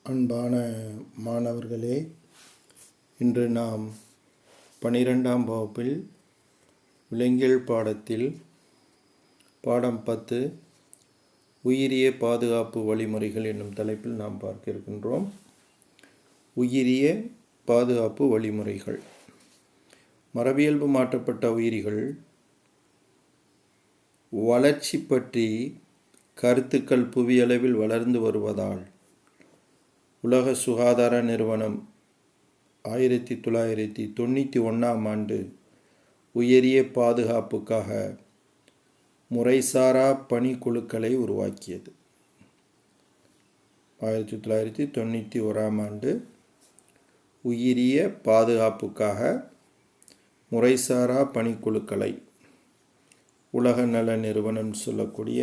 அன்பான மாணவர்களே, இன்று நாம் 12ஆம் வகுப்பில் விலங்கியல் பாடத்தில் பாடம் 10 உயிரிய பாதுகாப்பு வழிமுறைகள் என்னும் தலைப்பில் நாம் பார்க்க இருக்கின்றோம். உயிரிய பாதுகாப்பு வழிமுறைகள். மரபியல்பு மாற்றப்பட்ட உயிரிகள் வளர்ச்சி பற்றி கருத்துக்கள் புவியளவில் வளர்ந்து வருவதால் உலக சுகாதார நிறுவனம் 1991ஆம் ஆண்டு உயரிய பாதுகாப்புக்காக முறைசாரா பணிக்குழுக்களை உருவாக்கியது. 1991ஆம் ஆண்டு உயிரிய பாதுகாப்புக்காக முறைசாரா பணிக்குழுக்களை உலக நல நிறுவனம் சொல்லக்கூடிய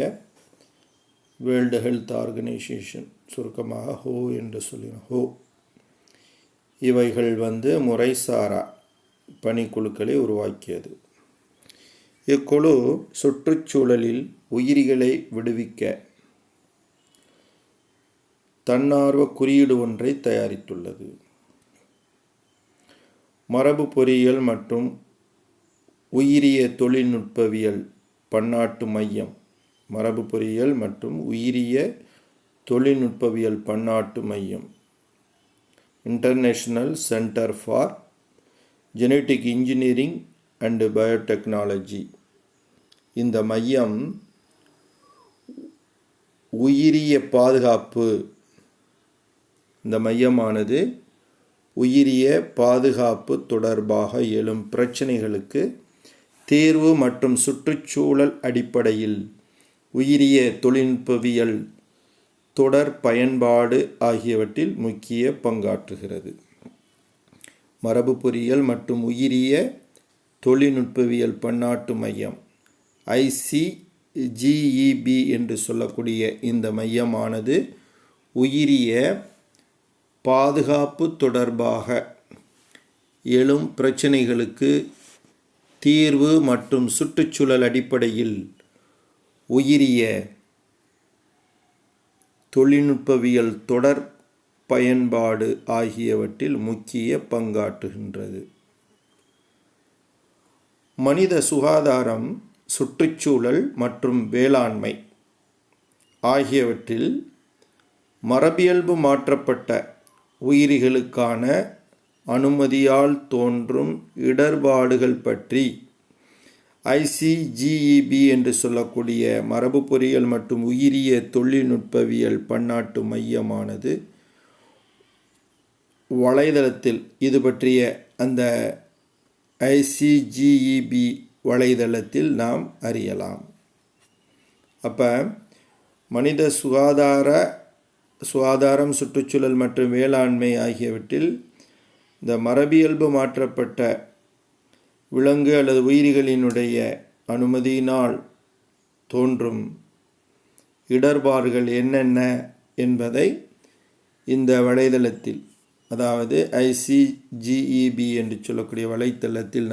வேர்ல்டு ஹெல்த் ஆர்கனைசேஷன், சுருக்கமாக ஹோ என்று சொல்லினோம். ஹோ இவைகள் முறைசாரா பணிக்குழுக்களை உருவாக்கியது. இக்குழு சுற்றுச்சூழலில் உயிரிகளை விடுவிக்க தன்னார்வ குறியீடு ஒன்றை தயாரித்துள்ளது. மரபு பொறியியல் மற்றும் உயிரிய தொழில்நுட்பவியல் பன்னாட்டு மையம், மரபு பொறியியல் மற்றும் உயிரிய தொழில்நுட்பவியல் பன்னாட்டு மையம், international centre for genetic engineering and biotechnology. இந்த மையம் உயிரிய பாதுகாப்பு, இந்த மையமானது உயிரிய பாதுகாப்பு தொடர்பாக எழும் பிரச்சனைகளுக்கு தீர்வு மற்றும் சுற்றுச்சூழல் அடிப்படையில் உயிரிய தொழில்நுட்பவியல் தொடர் பயன்பாடு ஆகியவற்றில் முக்கிய பங்காற்றுகிறது. மரபு பொறியியல் மற்றும் உயிரிய தொழில்நுட்பவியல் பன்னாட்டு மையம் ICGEB என்று சொல்லக்கூடிய இந்த மையமானது உயிரிய பாதுகாப்பு தொடர்பாக எழும் பிரச்சனைகளுக்கு தீர்வு மற்றும் சுற்றுச்சூழல் அடிப்படையில் உயிரிய தொழில்நுட்பவியல் தொடர் பயன்பாடு ஆகியவற்றில் முக்கிய பங்காற்றுகின்றது. மனித சுகாதாரம், சுற்றுச்சூழல் மற்றும் வேளாண்மை ஆகியவற்றில் மரபியல்பு மாற்றப்பட்ட உயிரிகளுக்கான அனுமதியால் தோன்றும் இடர்பாடுகள் பற்றி ICGEB என்று சொல்லக்கூடிய மரபு பொறியியல் மற்றும் உயிரிய தொழில்நுட்பவியல் பன்னாட்டு மையமானது வலைதளத்தில் இது பற்றிய அந்த ICGEB வலைதளத்தில் நாம் அறியலாம். அப்போ மனித சுகாதாரம், சுற்றுச்சூழல் மற்றும் வேளாண்மை ஆகியவற்றில் இந்த மரபியல்பு மாற்றப்பட்ட விலங்கு அல்லது உயிரிகளினுடைய அனுமதியினால் தோன்றும் இடர்பாடுகள் என்னென்ன என்பதை இந்த வலைதளத்தில், அதாவது ICGEB என்று சொல்லக்கூடிய வலைத்தளத்தில்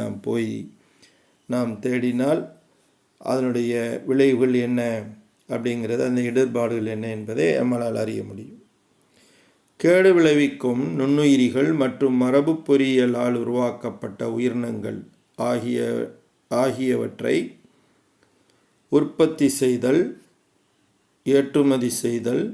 நாம் தேடினால் அதனுடைய விளைவுகள் என்ன அப்படிங்கிறது, அந்த இடர்பாடுகள் என்ன என்பதை நம்மளால் அறிய முடியும். கேடு விளைவிக்கும் நுண்ணுயிரிகள் மற்றும் மரபு பொறியியலால் உருவாக்கப்பட்ட உயிரினங்கள் ஆகியவற்றை உற்பத்தி செய்தல், ஏற்றுமதி செய்தல்,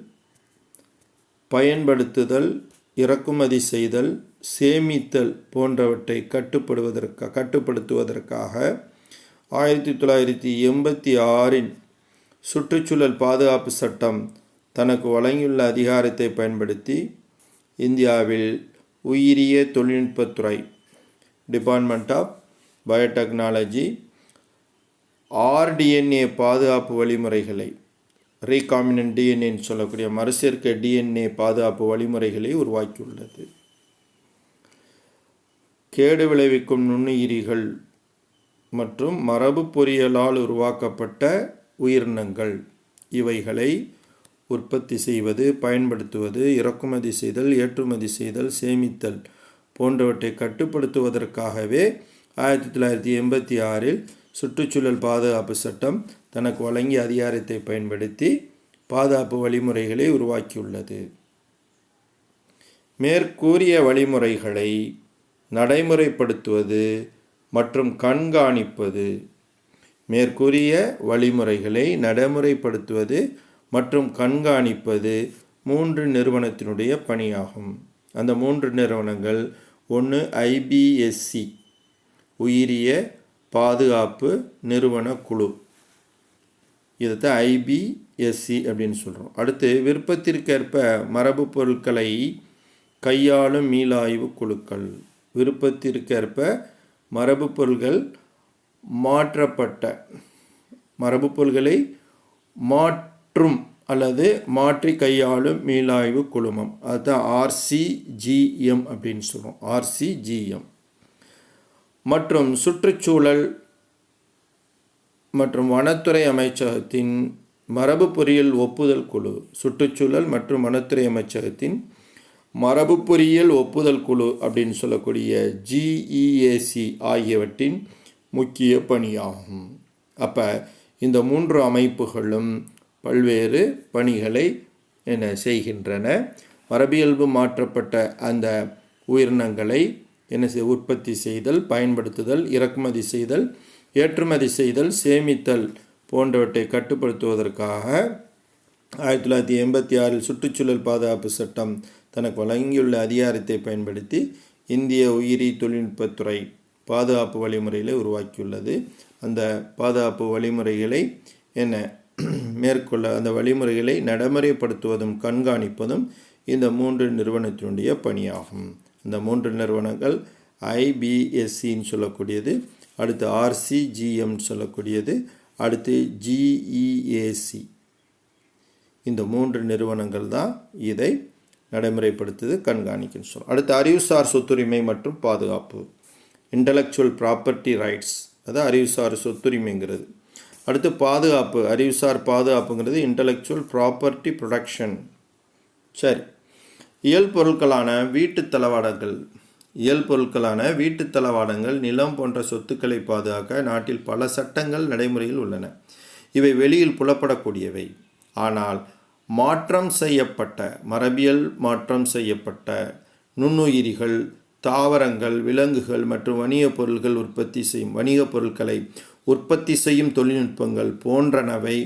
பயன்படுத்துதல், இறக்குமதி செய்தல், சேமித்தல் போன்றவற்றை கட்டுப்படுத்துவதற்காக 1986 சுற்றுச்சூழல் பாதுகாப்பு சட்டம் தனக்கு வழங்கியுள்ள அதிகாரத்தை பயன்படுத்தி இந்தியாவில் உயிரிய தொழில்நுட்பத்துறை, டிபார்ட்மெண்ட் ஆஃப் பயோடெக்னாலஜி, rDNA பாதுகாப்பு வழிமுறைகளை, ரீகாம்பினன்ட் டிஎன்ஏன்னு சொல்லக்கூடிய மறுசேர்க்கை DNA பாதுகாப்பு வழிமுறைகளை உருவாக்கியுள்ளது. கேடு விளைவிக்கும் நுண்ணுயிரிகள் மற்றும் மரபு பொறியியலால் உருவாக்கப்பட்ட உயிரினங்கள் இவைகளை உற்பத்தி செய்வது, பயன்படுத்துவது, இறக்குமதி செய்தல், ஏற்றுமதி செய்தல், சேமித்தல் போன்றவற்றை கட்டுப்படுத்துவதற்காகவே 1986 சுற்றுச்சூழல் பாதுகாப்பு சட்டம் தனக்கு வழங்கிய அதிகாரத்தை பயன்படுத்தி பாதுகாப்பு வழிமுறைகளை உருவாக்கியுள்ளது. மேற்கூறிய வழிமுறைகளை நடைமுறைப்படுத்துவது மற்றும் கண்காணிப்பது. மேற்கூறிய வழிமுறைகளை நடைமுறைப்படுத்துவது மற்றும் கண்காணிப்பது 3 நிறுவனத்தினுடைய பணியாகும். அந்த 3 நிறுவனங்கள், ஒன்று IBSC உயிரிய பாதுகாப்பு நிறுவன குழு, இதைத்தான் IBSC அப்படின்னு சொல்கிறோம். அடுத்து விருப்பத்திற்கேற்ப மரபு பொருட்களை கையாளும் மீளாய்வு குழுக்கள். விருப்பத்திற்கேற்ப மரபு பொருள்கள் மாற்றப்பட்ட மரபு பொருள்களை மாற்றும் அல்லது மாற்றி கையாளும் மீளாய்வு குழுமம், அதுதான் RCGM அப்படின்னு சொல்கிறோம். RCGM. மற்றும் சுற்றுச்சூழல் மற்றும் வனத்துறை அமைச்சகத்தின் மரபு பொறியியல் ஒப்புதல் குழு. சுற்றுச்சூழல் மற்றும் வனத்துறை அமைச்சகத்தின் மரபு பொறியியல் ஒப்புதல் குழு அப்படின்னு சொல்லக்கூடிய GEAC ஆகியவற்றின் முக்கிய பணியாகும். அப்போ இந்த 3 அமைப்புகளும் பல்வேறு பணிகளை செய்கின்றன. மரபியல்பு மாற்றப்பட்ட அந்த உயிரினங்களை உற்பத்தி செய்தல், பயன்படுத்துதல், இறக்குமதி செய்தல், ஏற்றுமதி செய்தல், சேமித்தல் போன்றவற்றை கட்டுப்படுத்துவதற்காக 1986 சுற்றுச்சூழல் பாதுகாப்பு சட்டம் தனக்கு வழங்கியுள்ள அதிகாரத்தை பயன்படுத்தி இந்திய உயிரி தொழில்நுட்பத்துறை பாதுகாப்பு வழிமுறைகளை உருவாக்கியுள்ளது. அந்த பாதுகாப்பு வழிமுறைகளை மேற்கொள்ள அந்த வழிமுறைகளை நடைமுறைப்படுத்துவதும் கண்காணிப்பதும் இந்த 3 நிறுவனத்தினுடைய பணியாகும். இந்த 3 நிறுவனங்கள் IBSCன்னு சொல்லக்கூடியது, அடுத்து RCGM சொல்லக்கூடியது, அடுத்து GEAC. இந்த 3 நிறுவனங்கள் தான் இதை நடைமுறைப்படுத்துது, கண்காணிக்குன்னு சொல்லும். அடுத்து அறிவுசார் சொத்துரிமை மற்றும் பாதுகாப்பு, இன்டலெக்சுவல் ப்ராப்பர்ட்டி ரைட்ஸ், அதான் அறிவுசார் சொத்துரிமைங்கிறது. அடுத்து பாதுகாப்பு, அறிவுசார் பாதுகாப்புங்கிறது இன்டலெக்சுவல் ப்ராப்பர்ட்டி ப்ரொடக்ஷன். சரி, இயல் பொருட்களான வீட்டு தளவாடங்கள், நிலம் போன்ற சொத்துக்களை பாதுகாக்க நாட்டில் பல சட்டங்கள் நடைமுறையில் உள்ளன. இவை வெளியில் புலப்படக்கூடியவை. ஆனால் மரபியல் மாற்றம் செய்யப்பட்ட நுண்ணுயிரிகள், தாவரங்கள், விலங்குகள் மற்றும் வணிகப் பொருட்களை உற்பத்தி செய்யும் தொழில்நுட்பங்கள் போன்றனவை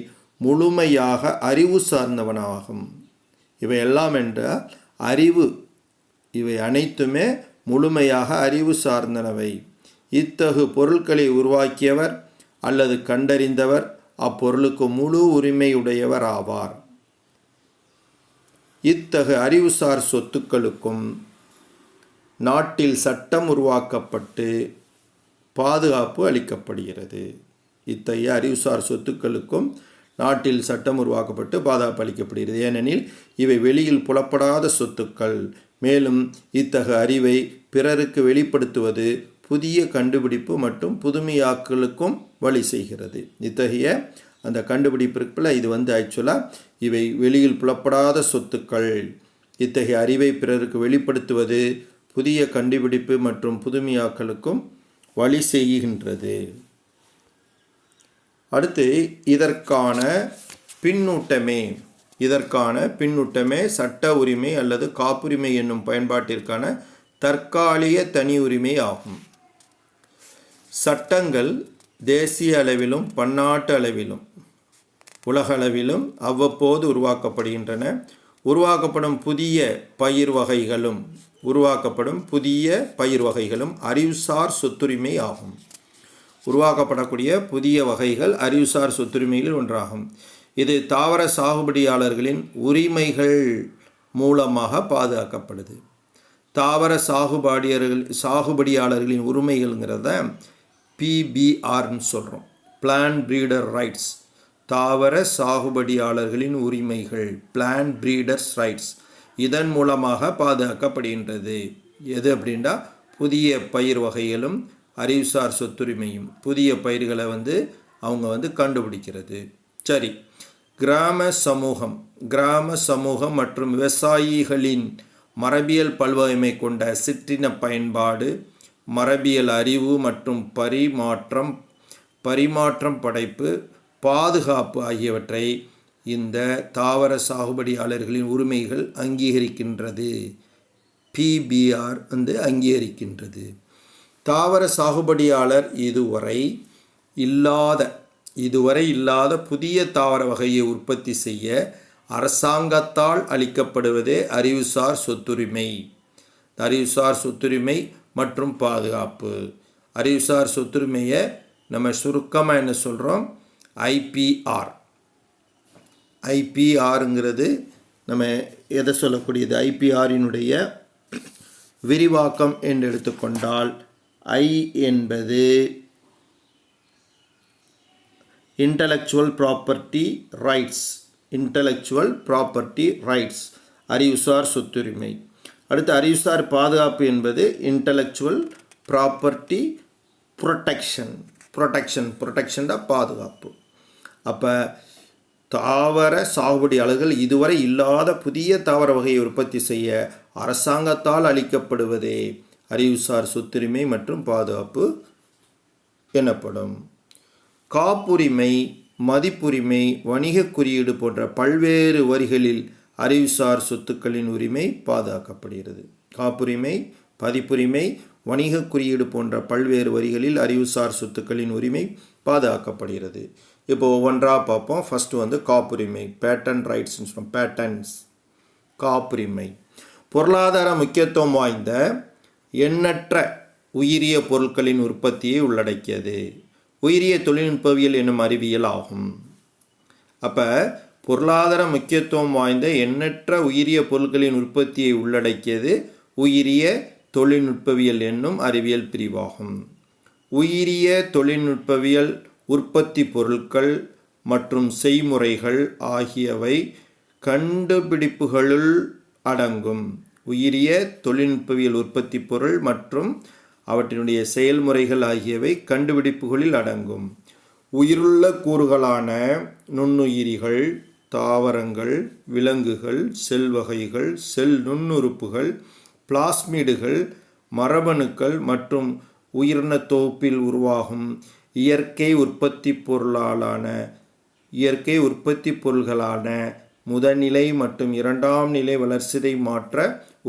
முழுமையாக அறிவு சார்ந்தவனாகும். இவையெல்லாம் என்றால் இவை அனைத்துமே முழுமையாக அறிவு சார்ந்தனவை. இத்தகு பொருட்களை உருவாக்கியவர் அல்லது கண்டறிந்தவர் அப்பொருளுக்கு முழு உரிமையுடையவர் ஆவார். இத்தகு அறிவுசார் சொத்துக்களுக்கும் நாட்டில் சட்டம் உருவாக்கப்பட்டு பாதுகாப்பு அளிக்கப்படுகிறது. இத்தகைய அறிவுசார் சொத்துக்களுக்கும் நாட்டில் சட்டம் உருவாக்கப்பட்டு பாதுகாப்பு அளிக்கப்படுகிறது. ஏனெனில் இவை வெளியில் புலப்படாத சொத்துக்கள். மேலும் இத்தகைய அறிவை பிறருக்கு வெளிப்படுத்துவது புதிய கண்டுபிடிப்பு மற்றும் புதுமையாக்கலுக்கும் வழி செய்கிறது. இத்தகைய அந்த கண்டுபிடிப்பிற்குள்ள இது ஆக்சுவலாக இவை வெளியில் புலப்படாத சொத்துக்கள். இத்தகைய அறிவை பிறருக்கு வெளிப்படுத்துவது புதிய கண்டுபிடிப்பு மற்றும் புதுமையாக்கலுக்கும் வழி செய்கின்றது. அடுத்து இதற்கான பின்னூட்டமே சட்ட உரிமை அல்லது காப்புரிமை என்னும் பயன்பாட்டிற்கான தற்காலிக தனி உரிமை ஆகும். சட்டங்கள் தேசிய அளவிலும் பன்னாட்டு அளவிலும் உலக அளவிலும் அவ்வப்போது உருவாக்கப்படுகின்றன. உருவாக்கப்படும் புதிய பயிர் வகைகளும் அறிவுசார் சொத்துரிமை ஆகும். உருவாக்கப்படக்கூடிய புதிய வகைகள் அறிவுசார் சொத்துரிமையில் ஒன்றாகும். இது தாவர சாகுபடியாளர்களின் உரிமைகள் மூலமாக பாதுகாக்கப்படுது. தாவர சாகுபடியாளர்களின் உரிமைகள்ங்கிறத PBRன்னு சொல்கிறோம், பிளான்ட் பிரீடர் ரைட்ஸ். தாவர சாகுபடியாளர்களின் உரிமைகள், பிளான்ட் பிரீடர்ஸ் ரைட்ஸ், இதன் மூலமாக பாதுகாக்கப்படுகின்றது. எது அப்படின்னா புதிய பயிர் வகைகளும் அறிவுசார் சொத்துரிமையும். புதிய பயிர்களை அவங்க கண்டுபிடிக்கிறது. சரி, கிராம சமூகம் மற்றும் விவசாயிகளின் மரபியல் பல்வகைமை கொண்ட சிற்றின பயன்பாடு, மரபியல் அறிவு மற்றும் பரிமாற்றம் படைப்பு, பாதுகாப்பு ஆகியவற்றை இந்த தாவர சாகுபடியாளர்களின் உரிமைகள் அங்கீகரிக்கின்றது. பிபிஆர் அங்கீகரிக்கின்றது. தாவர சாகுபடியாளர் இதுவரை இல்லாத புதிய தாவர வகையை உற்பத்தி செய்ய அரசாங்கத்தால் அளிக்கப்படுவதே அறிவுசார் சொத்துரிமை. அறிவுசார் சொத்துரிமை மற்றும் பாதுகாப்பு. அறிவுசார் சொத்துரிமையை நம்ம சுருக்கமாக என்ன சொல்கிறோம்? ஐபிஆர். ஐபிஆருங்கிறது நம்ம எதை சொல்லக்கூடியது? ஐபிஆரினுடைய விரிவாக்கம் என்று எடுத்துக்கொண்டால் ஐ என்பது இன்டலெக்சுவல் ப்ராப்பர்ட்டி ரைட்ஸ், அறிவுசார் சொத்துரிமை. அடுத்து அறிவுசார் பாதுகாப்பு என்பது இன்டலெக்சுவல் ப்ராப்பர்ட்டி ப்ரொடெக்ஷன் தான் பாதுகாப்பு. அப்போ தாவர சாகுபடியாளர்கள் இதுவரை இல்லாத புதிய தாவர வகையை உற்பத்தி செய்ய அரசாங்கத்தால் அளிக்கப்படுவதே அறிவுசார் சொத்துரிமை மற்றும் பாதுகாப்பு எனப்படும். காப்புரிமை, மதிப்புரிமை, வணிக குறியீடு போன்ற பல்வேறு வரிகளில் அறிவுசார் சொத்துக்களின் உரிமை பாதுகாக்கப்படுகிறது. காப்புரிமை, பதிப்புரிமை, வணிக குறியீடு போன்ற பல்வேறு வரிகளில் அறிவுசார் சொத்துக்களின் உரிமை பாதுகாக்கப்படுகிறது. இப்போ ஒவ்வொன்றாக பார்ப்போம். ஃபஸ்ட்டு காப்புரிமை, பேட்டன்ட் ரைட்ஸ்னு சொல்லுவோம். பேட்டன்ட்ஸ். காப்புரிமை பொருளாதார முக்கியத்துவம் வாய்ந்த எண்ணற்ற உயிரிய பொருட்களின் உற்பத்தியை உள்ளடக்கியது. உயிரிய தொழில்நுட்பவியல் என்னும் அறிவியல் ஆகும். அப்போ பொருளாதார முக்கியத்துவம் வாய்ந்த எண்ணற்ற உயிரிய பொருட்களின் உற்பத்தியை உள்ளடக்கியது உயிரிய தொழில்நுட்பவியல் என்னும் அறிவியல் பிரிவாகும். உயிரிய தொழில்நுட்பவியல் உற்பத்தி பொருட்கள் மற்றும் செய்முறைகள் ஆகியவை கண்டுபிடிப்புகளுள் அடங்கும். உயிரிய தொழில்நுட்பவியல் உற்பத்தி பொருள் மற்றும் அவற்றினுடைய செயல்முறைகள் ஆகியவை கண்டுபிடிப்புகளில் அடங்கும். உயிருள்ள கூறுகளான நுண்ணுயிரிகள், தாவரங்கள், விலங்குகள், செல் வகைகள், செல் நுண்ணுறுப்புகள், பிளாஸ்மிடுகள், மரபணுக்கள் மற்றும் உயிரின தொகுப்பில் உருவாகும் இயற்கை உற்பத்தி பொருள்களான முதல்நிலை மற்றும் இரண்டாம் நிலை வளர்சிதை மாற்ற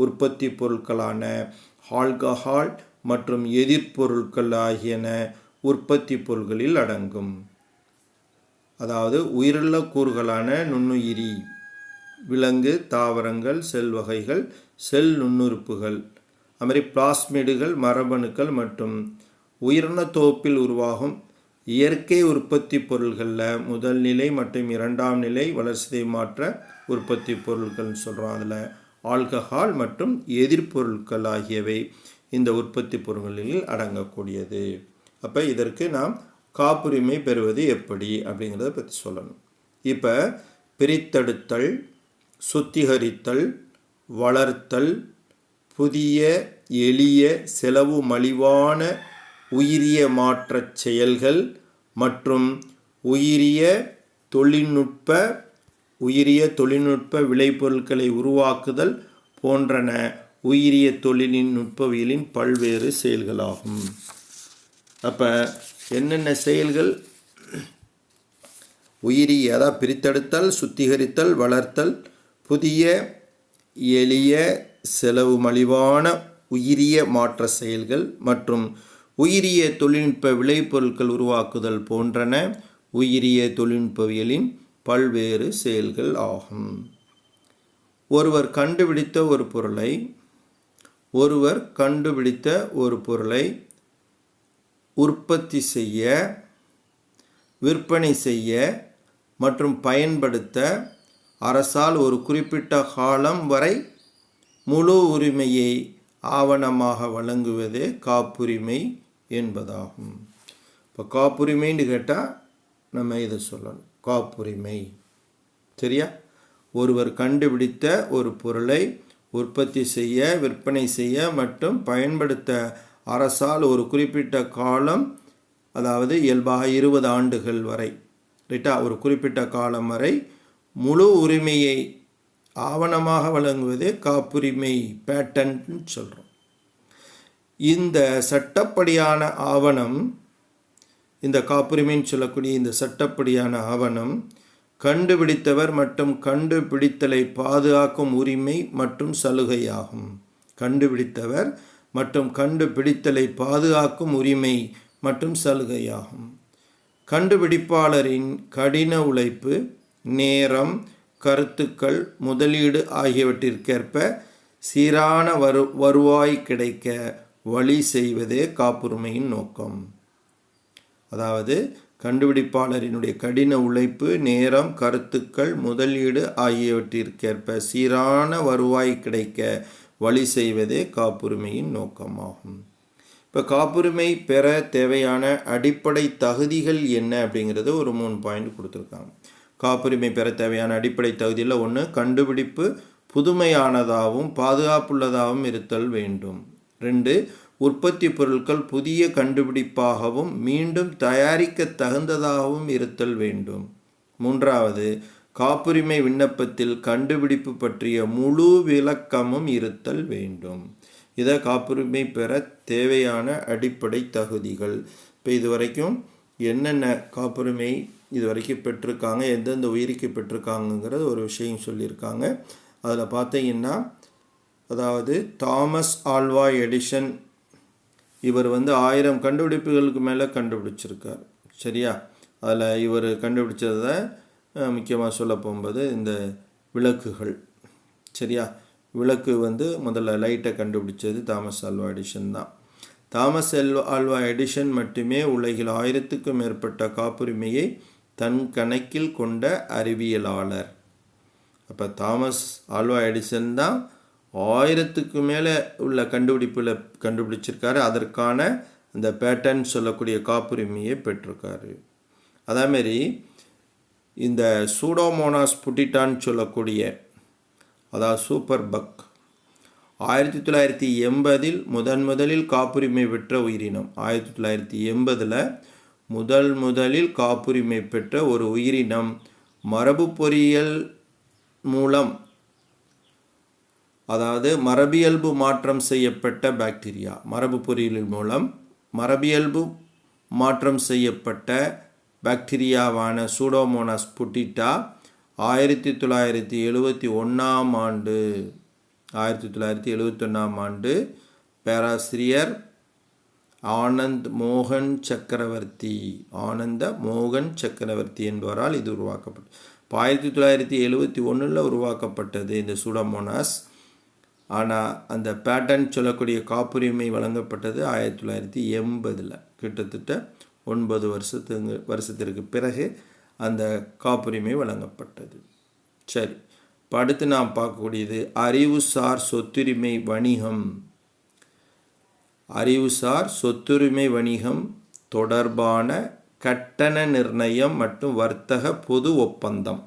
உற்பத்தி பொருட்களான ஆல்கஹால் மற்றும் எதிர்ப்பொருட்கள் ஆகியன உற்பத்தி பொருட்களில் அடங்கும். அதாவது உயிருள்ள கூறுகளான நுண்ணுயிரி, விலங்கு, தாவரங்கள், செல் வகைகள், செல் நுண்ணுறுப்புகள், அதுமாதிரி பிளாஸ்மிடுகள், மரபணுக்கள் மற்றும் உயிரின தொகுப்பில் உருவாகும் இயற்கை உற்பத்தி பொருள்களில் முதல் நிலை மற்றும் இரண்டாம் நிலை வளர்சிதை மாற்ற உற்பத்தி பொருட்கள்னு சொல்கிறோம். அதில் ஆல்கஹால் மற்றும் எதிர்ப்பொருட்கள் ஆகியவை இந்த உற்பத்தி பொருட்களில் அடங்கக்கூடியது. அப்போ இதற்கு நாம் காப்புரிமை பெறுவது எப்படி அப்படிங்கிறத பற்றி சொல்லணும். இப்போ பிரித்தெடுத்தல், சுத்திகரித்தல், வளர்த்தல், புதிய எளிய செலவு மலிவான உயிரிய மாற்றச் செயல்கள் மற்றும் உயிரிய தொழில்நுட்ப விளைபொருட்களை உருவாக்குதல் போன்றன உயிரிய தொழில்நுட்பவியலின் பல்வேறு செயல்களாகும். அப்போ என்னென்ன செயல்கள்? அதாவது பிரித்தெடுத்தல், சுத்திகரித்தல், வளர்த்தல், புதிய எளிய செலவு மலிவான உயிரிய மாற்ற செயல்கள் மற்றும் உயிரிய தொழில்நுட்ப விளைபொருட்கள் உருவாக்குதல் போன்றன உயிரிய தொழில்நுட்பவியலின் பல்வேறு செயல்கள் ஆகும். ஒருவர் கண்டுபிடித்த ஒரு பொருளை உற்பத்தி செய்ய, விற்பனை செய்ய மற்றும் பயன்படுத்த அரசால் ஒரு குறிப்பிட்ட காலம் வரை முழு உரிமையை ஆவணமாக வழங்குவதே காப்புரிமை என்பதாகும். இப்போ காப்புரிமைன்னு கேட்டால் நம்ம இதை சொல்லணும், காப்புரிமை. சரியா? ஒருவர் கண்டுபிடித்த ஒரு பொருளை உற்பத்தி செய்ய, விற்பனை செய்ய மற்றும் பயன்படுத்த அரசால் ஒரு குறிப்பிட்ட காலம், அதாவது இயல்பாக 20 ஆண்டுகள் வரை, ரைட்டா, ஒரு குறிப்பிட்ட காலம் வரை முழு உரிமையை ஆவணமாக வழங்குவதே காப்புரிமை, பேட்டன்ட்னு சொல்கிறோம். இந்த சட்டப்படியான ஆவணம், இந்த காப்புரிமைன்னு சொல்லக்கூடிய இந்த சட்டப்படியான ஆவணம் கண்டுபிடித்தவர் மற்றும் கண்டுபிடித்தலை பாதுகாக்கும் உரிமை மற்றும் சலுகையாகும். கண்டுபிடித்தவர் மற்றும் கண்டுபிடித்தலை பாதுகாக்கும் உரிமை மற்றும் சலுகையாகும். கண்டுபிடிப்பாளரின் கடின உழைப்பு, நேரம், கருத்துக்கள், முதலீடு ஆகியவற்றிற்கேற்ப சீரான வருவாய் கிடைக்க வழி செய்வதே காப்புரிமையின் நோக்கம். அதாவது கண்டுபிடிப்பாளரினுடைய கடின உழைப்பு, நேரம், கருத்துக்கள், முதலீடு ஆகியவற்றிற்கேற்ப சீரான வருவாய் கிடைக்க வழி செய்வதே காப்புரிமையின் நோக்கமாகும். இப்போ காப்புரிமை பெற தேவையான அடிப்படை தகுதிகள் என்ன அப்படிங்கிறது ஒரு 3 பாயிண்ட் கொடுத்துருக்காங்க. காப்புரிமை பெற தேவையான அடிப்படை தகுதியில் 1, கண்டுபிடிப்பு புதுமையானதாகவும் பாதுகாப்புள்ளதாகவும் இருத்தல் வேண்டும். 2, உற்பத்தி பொருட்கள் புதிய கண்டுபிடிப்பாகவும் மீண்டும் தயாரிக்க தகுந்ததாகவும் இருத்தல் வேண்டும். 3வது, காப்புரிமை விண்ணப்பத்தில் கண்டுபிடிப்பு பற்றிய முழு விளக்கமும் இருத்தல் வேண்டும். இதை காப்புரிமை பெற தேவையான அடிப்படை தகுதிகள். இப்போ இதுவரைக்கும் என்னென்ன காப்புரிமை இதுவரைக்கும் பெற்றிருக்காங்க, எந்தெந்த உயிரிக்கு பெற்றிருக்காங்கங்கிறது ஒரு விஷயம் சொல்லியிருக்காங்க. அதில் பார்த்தீங்கன்னா, அதாவது தாமஸ் ஆல்வா எடிசன் இவர் 1000 கண்டுபிடிப்புகளுக்கு மேலே கண்டுபிடிச்சிருக்கார். சரியா? அதில் இவர் கண்டுபிடிச்சதை முக்கியமாக சொல்ல போகும்போது இந்த விளக்குகள். சரியா? விளக்கு முதல்ல லைட்டை கண்டுபிடிச்சது தாமஸ் ஆல்வா எடிசன் தான். தாமஸ் ஆல்வா எடிசன் மட்டுமே உலகில் 1000க்கும் மேற்பட்ட காப்புரிமையை தன் கணக்கில் கொண்ட அறிவியலாளர். அப்போ தாமஸ் ஆல்வா எடிசன் தான் 1000க்கு மேலே உள்ள கண்டுபிடிப்பில் கண்டுபிடிச்சிருக்காரு. அதற்கான அந்த பேட்டன் சொல்லக்கூடிய காப்புரிமையை பெற்றிருக்காரு. அதேமாரி இந்த சூடோமோனாஸ் புட்டிட்டான்னு சொல்லக்கூடிய, அதாவது சூப்பர் பக், 1980 முதலில் காப்புரிமை பெற்ற உயிரினம். 1980 முதலில் காப்புரிமை பெற்ற ஒரு உயிரினம் மரபு பொறியியல் மூலம், அதாவது மரபியல்பு மாற்றம் செய்யப்பட்ட பாக்டீரியா, மரபு பொறியியல் மூலம் மரபியல்பு மாற்றம் செய்யப்பட்ட பாக்டீரியாவான சூடோமோனாஸ் புட்டிட்டா 1971 ஆண்டு பேராசிரியர் ஆனந்த மோகன் சக்கரவர்த்தி என்பவரால் இது உருவாக்கப்பட்டது. 1971 உருவாக்கப்பட்டது இந்த சூடோமோனாஸ். ஆனால் அந்த பேட்டன் சொல்லக்கூடிய காப்புரிமை வழங்கப்பட்டது 1980. கிட்டத்தட்ட 9 வருஷத்திற்கு பிறகு அந்த காப்புரிமை வழங்கப்பட்டது. சரி, இப்போ அடுத்து நாம் பார்க்கக்கூடியது அறிவுசார் சொத்துரிமை வணிகம். அறிவுசார் சொத்துரிமை வணிகம் தொடர்பான கட்டண நிர்ணயம் மற்றும் வர்த்தக பொது ஒப்பந்தம்.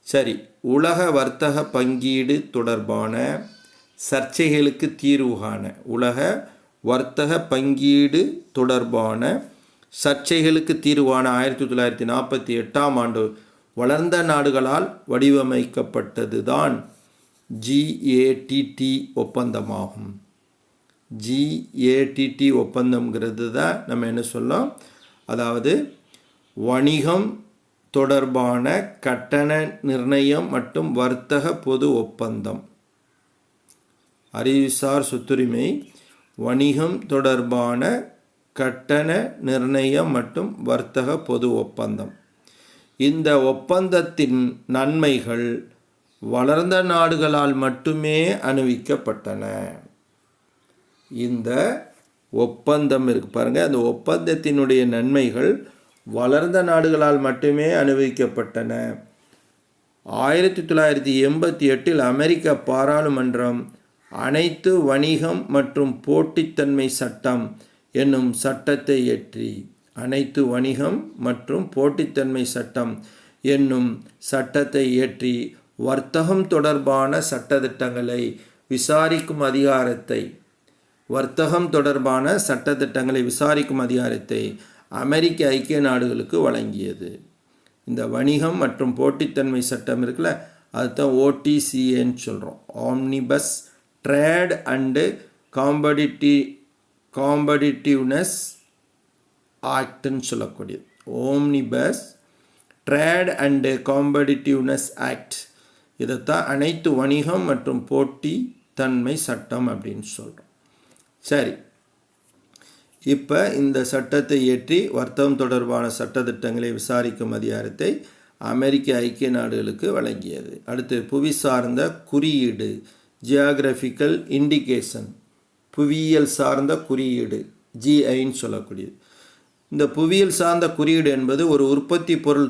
சரி, உலக வர்த்தக பங்கீடு தொடர்பான சர்ச்சைகளுக்கு தீர்வு காண, உலக வர்த்தக பங்கீடு தொடர்பான சர்ச்சைகளுக்கு தீர்வான 1948 ஆண்டு வளர்ந்த நாடுகளால் வடிவமைக்கப்பட்டது தான் GATT ஒப்பந்தமாகும். GATT ஒப்பந்தம்ங்கிறது தான் நம்ம என்ன சொல்லலாம், அதாவது வணிகம் தொடர்பான கட்டண நிர்ணயம் மற்றும் வர்த்தக பொது ஒப்பந்தம். அறிவுசார் சொத்துரிமை வணிகம் தொடர்பான கட்டண நிர்ணயம் மற்றும் வர்த்தக பொது ஒப்பந்தம். இந்த ஒப்பந்தத்தின் நன்மைகள் வளர்ந்த நாடுகளால் மட்டுமே அனுபவிக்கப்பட்டன. இந்த ஒப்பந்தம் இருக்கு பாருங்க, அந்த ஒப்பந்தத்தினுடைய நன்மைகள் வளர்ந்த நாடுகளால் மட்டுமே அனுபவிக்கப்பட்டன. 1988 அமெரிக்க பாராளுமன்றம் அனைத்து வணிகம் மற்றும் போட்டித்தன்மை சட்டம் என்னும் சட்டத்தை இயற்றி, அனைத்து வணிகம் மற்றும் போட்டித்தன்மை சட்டம் என்னும் சட்டத்தை இயற்றி வர்த்தகம் தொடர்பான சட்டத்திட்டங்களை விசாரிக்கும் அதிகாரத்தை, வர்த்தகம் தொடர்பான சட்டத்திட்டங்களை விசாரிக்கும் அதிகாரத்தை அமெரிக்க ஐக்கிய நாடுகளுக்கு வழங்கியது. இந்த வணிகம் மற்றும் போட்டித்தன்மை சட்டம் இருக்குல்ல, அதுதான் OTCAன்னு சொல்கிறோம். ஆம்னிபஸ் ட்ரேட் அண்டு காம்படிட்டிவ்னஸ் ஆக்ட்னு சொல்லக்கூடியது. ஓம்னிபஸ் ட்ரேட் அண்டு காம்படிட்டிவ்னஸ் ஆக்ட். இதைத்தான் அனைத்து வணிகம் மற்றும் போட்டி தன்மை சட்டம் அப்படின்னு சொல்கிறோம். சரி, இப்போ இந்த சட்டத்தை இயற்றி வர்த்தகம் தொடர்பான சட்டத்திட்டங்களை விசாரிக்கும் அதிகாரத்தை அமெரிக்க ஐக்கிய நாடுகளுக்கு வழங்கியது. அடுத்து புவி சார்ந்த குறியீடு, ஜியாகிரபிக்கல் இண்டிகேஷன், புவியியல் சார்ந்த குறியீடு, ஜிஐன்னு சொல்லக்கூடியது. இந்த புவியியல் சார்ந்த குறியீடு என்பது ஒரு உற்பத்தி பொருள்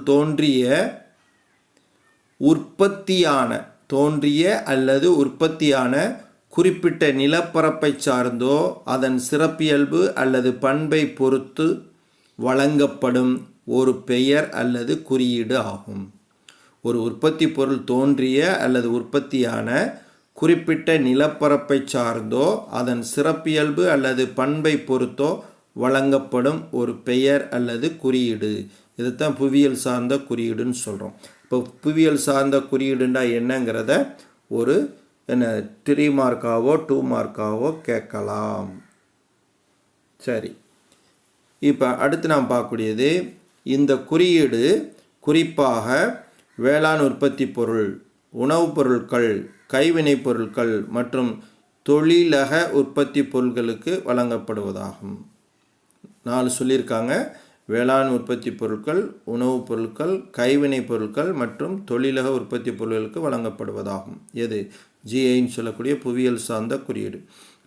உற்பத்தியான குறிப்பிட்ட நிலப்பரப்பை சார்ந்தோ அதன் சிறப்பியல்பு அல்லது பண்பை பொறுத்து வழங்கப்படும் ஒரு பெயர் அல்லது குறியீடு ஆகும். ஒரு உற்பத்தி பொருள் தோன்றிய அல்லது உற்பத்தியான குறிப்பிட்ட நிலப்பரப்பை சார்ந்தோ அதன் சிறப்பியல்பு அல்லது பண்பை பொறுத்தோ வழங்கப்படும் ஒரு பெயர் அல்லது குறியீடு. இதுதான் புவியியல் சார்ந்த குறியீடுன்னு சொல்கிறோம். இப்போ புவியியல் சார்ந்த குறியீடுண்டா என்னங்கிறத ஒரு 3 மார்க்காவோ 2 மார்க்காவோ கேட்கலாம். சரி, இப்போ அடுத்து நாம் பார்க்கக்கூடியது, இந்த குறியீடு குறிப்பாக வேளாண் உற்பத்தி பொருள், உணவுப் பொருட்கள், கைவினைப் பொருட்கள் மற்றும் தொழிலக உற்பத்தி பொருட்களுக்கு வழங்கப்படுவதாகும். 4 சொல்லியிருக்காங்க. வேளாண் உற்பத்தி பொருட்கள், உணவுப் பொருட்கள், கைவினைப் பொருட்கள் மற்றும் தொழிலக உற்பத்தி பொருட்களுக்கு வழங்கப்படுவதாகும். எது? ஜிஐன்னு சொல்லக்கூடிய புவியியல் சார்ந்த குறியீடு.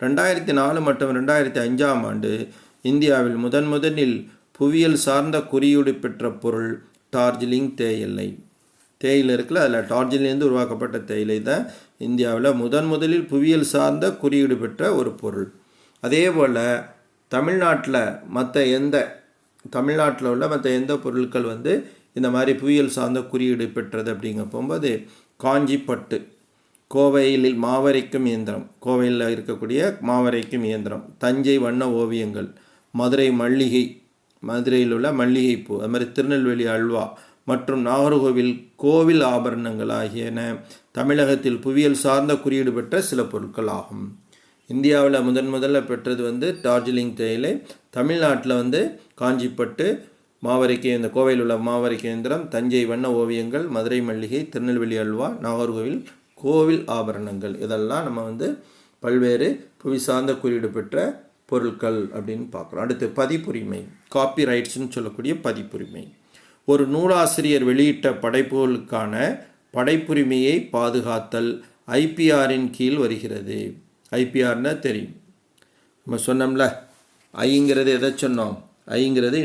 2004 மற்றும் 2005ஆம் ஆண்டு இந்தியாவில் முதலில் புவியியல் சார்ந்த குறியீடு பெற்ற பொருள் டார்ஜிலிங் தேயிலை. தேயிலை இருக்குல்ல, அதில் டார்ஜிலிருந்து உருவாக்கப்பட்ட தேயிலை தான் இந்தியாவில் முதலில் புவியியல் சார்ந்த குறியீடு பெற்ற ஒரு பொருள். அதே போல் தமிழ்நாட்டில் உள்ள மற்ற எந்த பொருட்கள் இந்த மாதிரி புவியியல் சார்ந்த குறியீடு பெற்றது அப்படிங்க போகும்போது, காஞ்சி பட்டு, கோவையில் மாவரைக்கும் இயந்திரம், கோவையில் இருக்கக்கூடிய மாவரைக்கும் இயந்திரம், தஞ்சை வண்ண ஓவியங்கள், மதுரை மல்லிகை, மதுரையில் உள்ள மல்லிகைப்பூ, அது மாதிரி திருநெல்வேலி அல்வா மற்றும் நாகர்கோவில் கோவில் ஆபரணங்கள் ஆகியன தமிழகத்தில் புவியியல் சார்ந்த குறியீடு பெற்ற சில பொருட்கள் ஆகும். இந்தியாவில் முதல்ல பெற்றது டார்ஜிலிங் தேயிலை, தமிழ்நாட்டில் காஞ்சிப்பட்டு, இந்த கோவையில் உள்ள மாவரைக்கு இயந்திரம், தஞ்சை வண்ண ஓவியங்கள், மதுரை மல்லிகை, திருநெல்வேலி அல்வா, நாகர்கோவில் கோவில் ஆபரணங்கள், இதெல்லாம் நம்ம பல்வேறு புவி சார்ந்த குறியீடு பெற்ற பொருட்கள் அப்படின்னு பார்க்குறோம். அடுத்து பதிப்புரிமை, காப்பிரைட்ஸ்னு சொல்லக்கூடிய பதிப்புரிமை. ஒரு நூலாசிரியர் வெளியிட்ட படைப்புகளுக்கான படைப்புரிமையை பாதுகாத்தல் ஐபிஆரின் கீழ் வருகிறது. ஐபிஆர்னா தெரியும், நம்ம சொன்னோம்ல, ஐங்கிறது எதை சொன்னோம்? ஐங்கிறது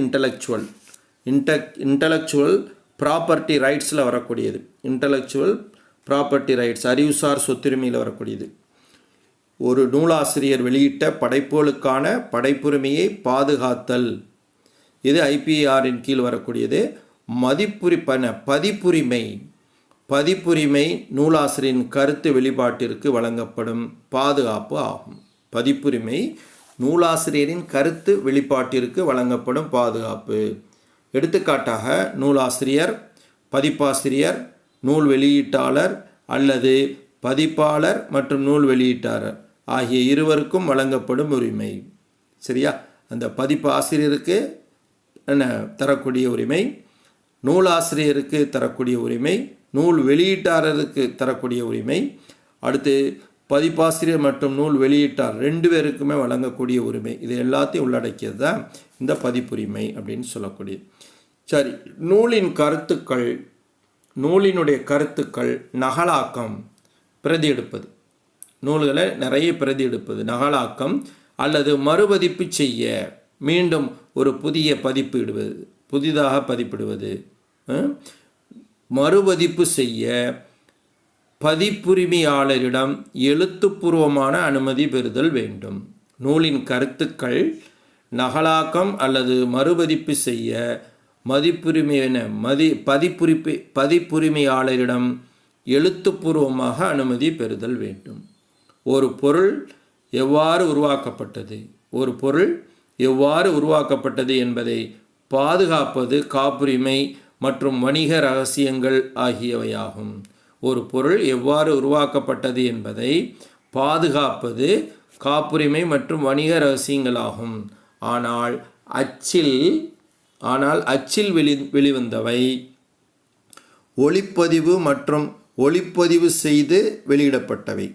இன்டலெக்சுவல் ப்ராப்பர்ட்டி ரைட்ஸில் வரக்கூடியது. இன்டலெக்சுவல் ப்ராப்பர்ட்டி ரைட்ஸ், அறிவுசார் சொத்துரிமையில் வரக்கூடியது. ஒரு நூலாசிரியர் வெளியிட்ட படைப்புகளுக்கான படைப்புரிமையை பாதுகாத்தல், இது ஐபிஆரின் கீழ் வரக்கூடியது. பதிப்புரிமை நூலாசிரியரின் கருத்து வெளிப்பாட்டிற்கு வழங்கப்படும் பாதுகாப்பு ஆகும். பதிப்புரிமை நூலாசிரியரின் கருத்து வெளிப்பாட்டிற்கு வழங்கப்படும் பாதுகாப்பு. எடுத்துக்காட்டாக, நூலாசிரியர், பதிப்பாசிரியர், நூல் வெளியீட்டாளர் அல்லது பதிப்பாளர் மற்றும் நூல் வெளியீட்டாளர் ஆகிய இருவருக்கும் வழங்கப்படும் உரிமை. சரியா? அந்த பதிப்பு ஆசிரியருக்கு தரக்கூடிய உரிமை, நூலாசிரியருக்கு தரக்கூடிய உரிமை, நூல் வெளியீட்டாளருக்கு தரக்கூடிய உரிமை, அடுத்து பதிப்பாசிரியர் மற்றும் நூல் வெளியீட்டார் 2 பேருக்குமே வழங்கக்கூடிய உரிமை. இது எல்லாத்தையும் உள்ளடக்கியது தான் இந்த பதிப்புரிமை அப்படின்னு சொல்லக்கூடியது. சரி, நூலினுடைய கருத்துக்கள் நகலாக்கம், பிரதி எடுப்பது, நூல்களை நிறைய பிரதி எடுப்பது, நகலாக்கம் அல்லது மறுபதிப்பு செய்ய, மீண்டும் ஒரு புதிய பதிப்பு இடுவது, புதிதாக பதிப்பிடுவது, மறுபதிப்பு செய்ய பதிப்புரிமையாளரிடம் எழுத்துப்பூர்வமான அனுமதி பெறுதல் வேண்டும். நூலின் கருத்துக்கள் நகலாக்கம் அல்லது மறுபதிப்பு செய்ய பதிப்புரிமையாளரிடம் எழுத்துப்பூர்வமாக அனுமதி பெறுதல் வேண்டும். ஒரு பொருள் எவ்வாறு உருவாக்கப்பட்டது என்பதை பாதுகாப்பது காப்புரிமை மற்றும் வணிக ரகசியங்கள் ஆகியவையாகும். ஒரு பொருள் எவ்வாறு உருவாக்கப்பட்டது என்பதை பாதுகாப்பது காப்புரிமை மற்றும் வணிக ரகசியங்களாகும். ஆனால் அச்சில் வெளிவந்தவை ஒளிப்பதிவு செய்து வெளியிடப்பட்டவை.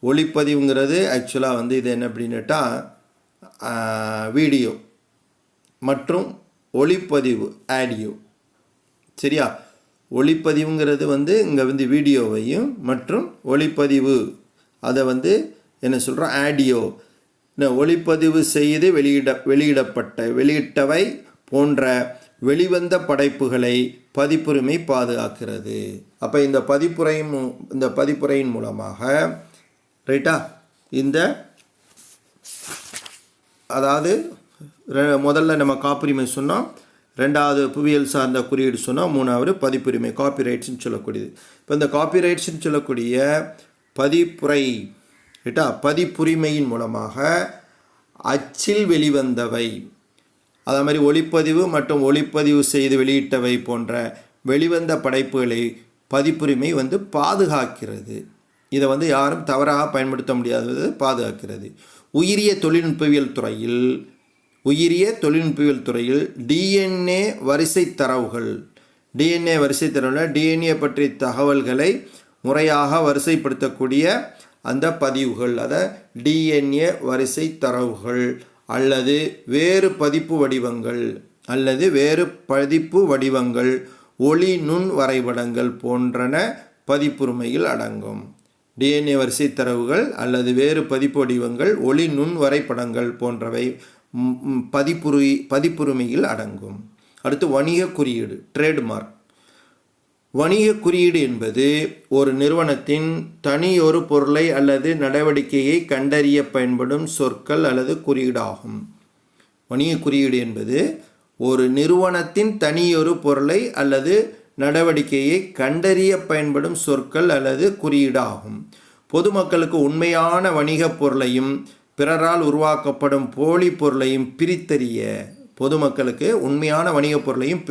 ஒளிப்பதிவுங்கிறது ஆக்சுவலாக வந்து இது என்ன அப்படின்னுட்டா வீடியோ மற்றும் ஒளிப்பதிவு ஆடியோ. சரியா? ஒளிப்பதிவுங்கிறது வந்து இங்கே வந்து வீடியோவையும் மற்றும் ஒளிப்பதிவு அதை வந்து என்ன சொல்கிறோம் ஆடியோ. ஒளிப்பதிவு செய்து வெளியிட்டவை போன்ற வெளிவந்த படைப்புகளை பதிப்புரிமை பாதுகாக்கிறது. அப்போ இந்த பதிப்புரையின் மூலமாக ரைட்டா அதாவது முதல்ல நம்ம காப்புரிமை சொன்னோம், ரெண்டாவது புவியியல் சார்ந்த குறியீடு சொன்னோம், மூணாவது பதிப்புரிமை காப்பிரைட்ஸ்ன்னு சொல்லக்கூடியது. இப்போ இந்த காப்பிரைட்ஸ்ன்னு சொல்லக்கூடிய பதிப்புரை ரைட்டா பதிப்புரிமையின் மூலமாக அச்சில் வெளிவந்தவை, அதே மாதிரி ஒளிப்பதிவு மற்றும் ஒளிப்பதிவு செய்து வெளியிட்டவை போன்ற வெளிவந்த படைப்புகளை பதிப்புரிமை வந்து பாதுகாக்கிறது. இதை வந்து யாரும் தவறாக பயன்படுத்த முடியாதது பாதுகாக்கிறது. உயிரிய தொழில்நுட்பவியல் துறையில் டிஎன்ஏ வரிசை தரவுகள் டிஎன்ஏ பற்றிய தகவல்களை முறையாக வரிசைப்படுத்தக்கூடிய அந்த பதிவுகள், அதை டிஎன்ஏ வரிசை தரவுகள் அல்லது வேறு பதிப்பு வடிவங்கள் ஒளி நுண் வரைபடங்கள் போன்றன பதிப்புரிமையில் அடங்கும். டிஎன்ஏ வரிசை தரவுகள் அல்லது வேறு பதிப்பு வடிவங்கள் ஒளி நுண் வரைபடங்கள் போன்றவை பதிப்புரிமையில் அடங்கும். அடுத்து வணிக குறியீடு ட்ரேட்மார்க். வணிக குறியீடு என்பது ஒரு நிறுவனத்தின் தனியொரு பொருளை அல்லது நடவடிக்கையை கண்டறிய பயன்படும் சொற்கள் அல்லது குறியீடாகும். வணிக குறியீடு என்பது ஒரு நிறுவனத்தின் தனியொரு பொருளை அல்லது நடவடிக்கையை கண்டறிய பயன்படும் சொற்கள் அல்லது குறியீடாகும். பொதுமக்களுக்கு உண்மையான வணிகப் பொருளையும் பிறரால் உருவாக்கப்படும் போலி பொருளையும் பிரித்தறிய பொதுமக்களுக்கு உண்மையான வணிகப் பொருளையும்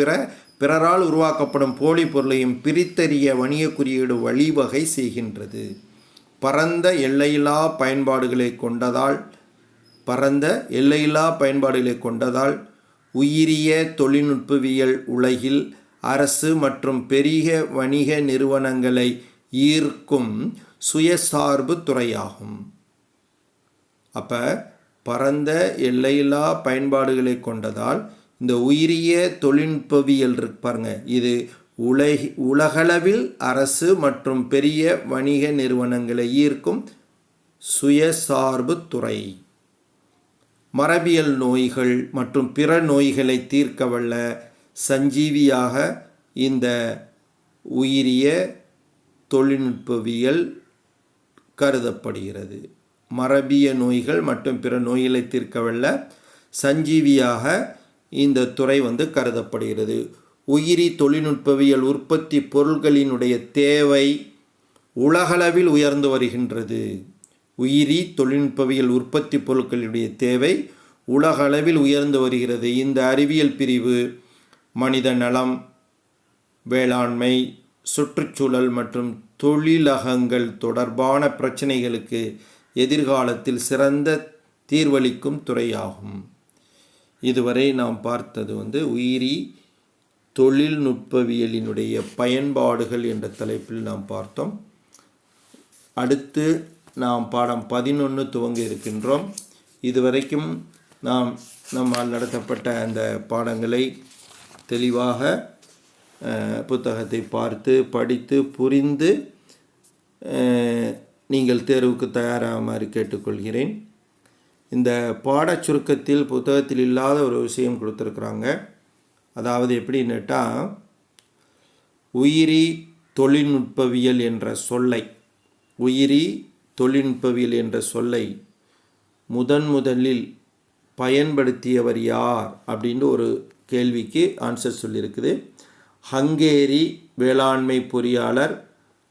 பிறரால் உருவாக்கப்படும் போலி பொருளையும் பிரித்தறிய வணிக குறியீடு வழிவகை செய்கின்றது. பரந்த எல்லையில்லா பயன்பாடுகளை கொண்டதால் உயிரிய தொழில்நுட்பவியல் உலகில் அரசு மற்றும் பெரிய வணிக நிறுவனங்களை ஈர்க்கும் சுயசார்பு துறையாகும். அப்போ பரந்த எல்லையில்லா பயன்பாடுகளை கொண்டதால் இந்த உயிரிய தொழில்நுட்பவியல் பாருங்க, இது உலகளவில் அரசு மற்றும் பெரிய வணிக நிறுவனங்களை ஈர்க்கும் சுயசார்பு துறை. மரபியல் நோய்கள் மற்றும் பிற நோய்களை தீர்க்க வல்ல சஞ்சீவியாக இந்த உயிரிய தொழில்நுட்பவியல் கருதப்படுகிறது. மரபிய நோய்கள் மற்றும் பிற நோய்களை தீர்க்க வல்ல சஞ்சீவியாக இந்த துறை வந்து கருதப்படுகிறது. உயிரி தொழில்நுட்பவியல் உற்பத்தி பொருட்களினுடைய தேவை உலகளவில் உயர்ந்து வருகின்றது. உயிரி தொழில்நுட்பவியல் உற்பத்தி பொருட்களுடைய தேவை உலகளவில் உயர்ந்து வருகிறது. இந்த அறிவியல் பிரிவு மனித நலம், வேளாண்மை, சுற்றுச்சூழல் மற்றும் தொழிலகங்கள் தொடர்பான பிரச்சனைகளுக்கு எதிர்காலத்தில் சிறந்த தீர்வளிக்கும் துறையாகும். இதுவரை நாம் பார்த்தது வந்து உயிரி தொழில்நுட்பவியலினுடைய பயன்பாடுகள் என்ற தலைப்பில் நாம் பார்த்தோம். அடுத்து நாம் பாடம் 11 துவங்க இருக்கின்றோம். இதுவரைக்கும் நம்மால் நடத்தப்பட்ட அந்த பாடங்களை தெளிவாக புத்தகத்தை பார்த்து படித்து புரிந்து நீங்கள் தேர்வுக்கு தயாராகுமாறு கேட்டுக்கொள்கிறேன். இந்த பாடச் சுருக்கத்தில் புத்தகத்தில் இல்லாத ஒரு விஷயம் கொடுத்துருக்குறாங்க. அதாவது எப்படின்னுட்டா, உயிரி தொழில்நுட்பவியல் என்ற சொல்லை முதலில் பயன்படுத்தியவர் யார் அப்படின்னு ஒரு கேள்விக்கு ஆன்சர் சொல்லியிருக்குது. ஹங்கேரி வேளாண்மை பொறியாளர்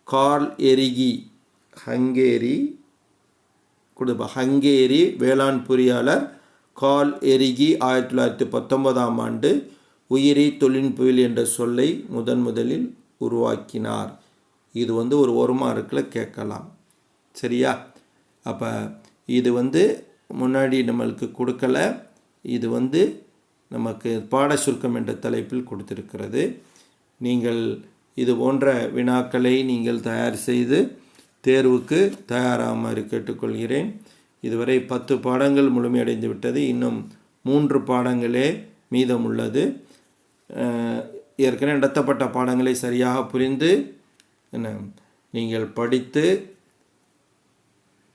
கார்ல் எரிகி. ஹங்கேரி வேளாண் பொறியாளர் கார்ல் எரிகி 1919ஆம் ஆண்டு உயிரி தொழில்நுட்பவியல் என்ற சொல்லை முதலில் உருவாக்கினார். இது வந்து ஒரு மார்க்கில் கேட்கலாம். சரியா? அப்போ இது வந்து முன்னாடி நம்மளுக்கு கொடுக்கல. இது வந்து நமக்கு பாட சுருக்கம் என்ற தலைப்பில் கொடுத்திருக்கிறது. நீங்கள் இது போன்ற வினாக்களை நீங்கள் தயார் செய்து தேர்வுக்கு தயாராகுமாறு கேட்டுக்கொள்கிறேன். இதுவரை 10 பாடங்கள் முழுமையடைந்து விட்டது. இன்னும் 3 பாடங்களே மீதமுள்ளது. ஏற்கனவே நடத்தப்பட்ட பாடங்களை சரியாக புரிந்து நீங்கள் படித்து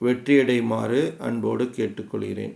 வெற்றியடையுமாறு அன்போடு கேட்டுக்கொள்கிறேன்.